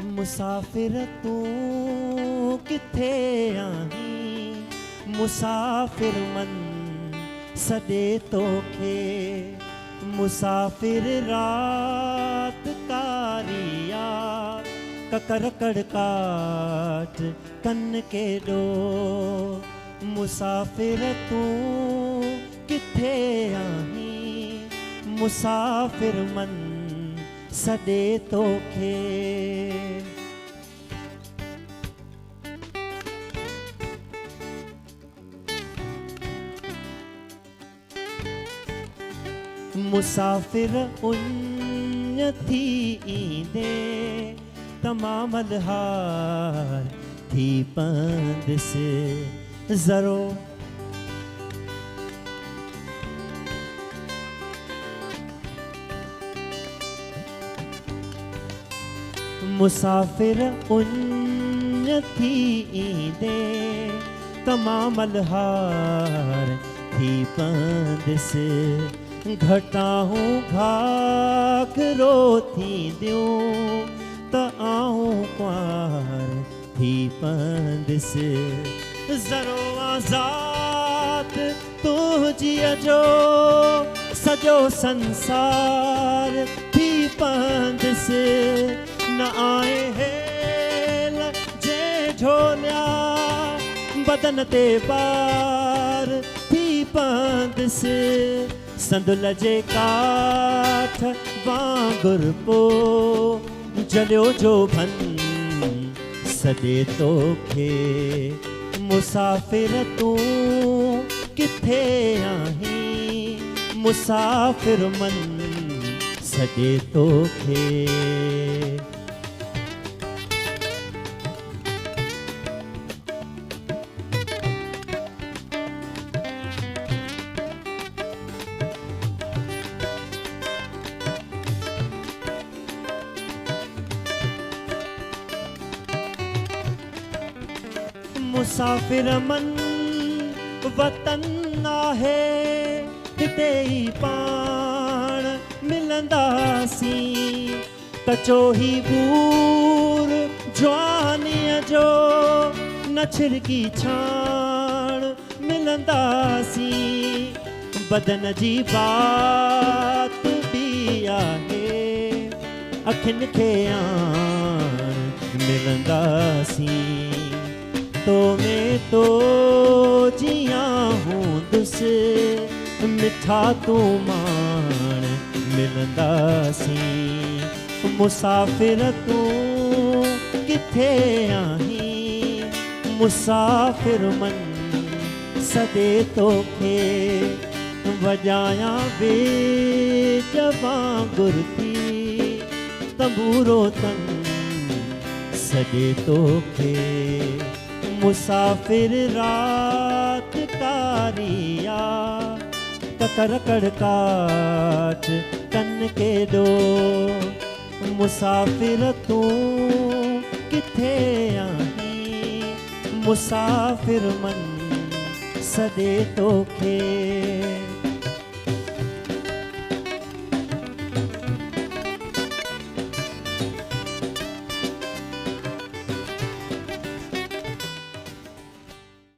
मुसाफिर तू किथे आहीं, मुसाफिर मन सदे तोखे। मुसाफिर रात कारिया ककर कड़काट कन के डो। मुसाफिर तू किथे आहीं, मुसाफिर मन सदे तोखे। मुसाफिर उन थी ईंदे तमामल हार थी पंद से ज़रो। मुसाफिर उन थी ईंदे तमामल हार थी पंद से। घटाऊं घाघरो थी दियूं त आऊं क्वार थी पंद से। ज़रो आज़ाद तुझी जो सजो संसार थी पंद से। न आए हेल जे झोलिया बदन ते बार थी पंद से। संदुल जे काठ वांगुर पो जलियो जो भन सदे तोखे। मुसाफिर तू किथे आहीं, मुसाफिर मन सदे तोखे। मुसाफिर मन वतन आहे किते ई पाण मिलंदासी। कचो ही बूर जवानीअ जो न छिरकी छाण मिलंदासी। बदन जी बात भी आहे अखियुनि खे आण मिलंदासी। तो मैं तो जिया हूंदुस मिठा तू मान मिलंदासी। मुसाफिर तू किथे आहीं, मुसाफिर मन सदे तोखे। वजाया वे वांगुर थी तंबूरो तन सदे तोखे। मुसाफिर रात कारिया ककर कड़काट कन के डो। मुसाफिर तू किथे आहीं, मुसाफिर मन सदे तोखे।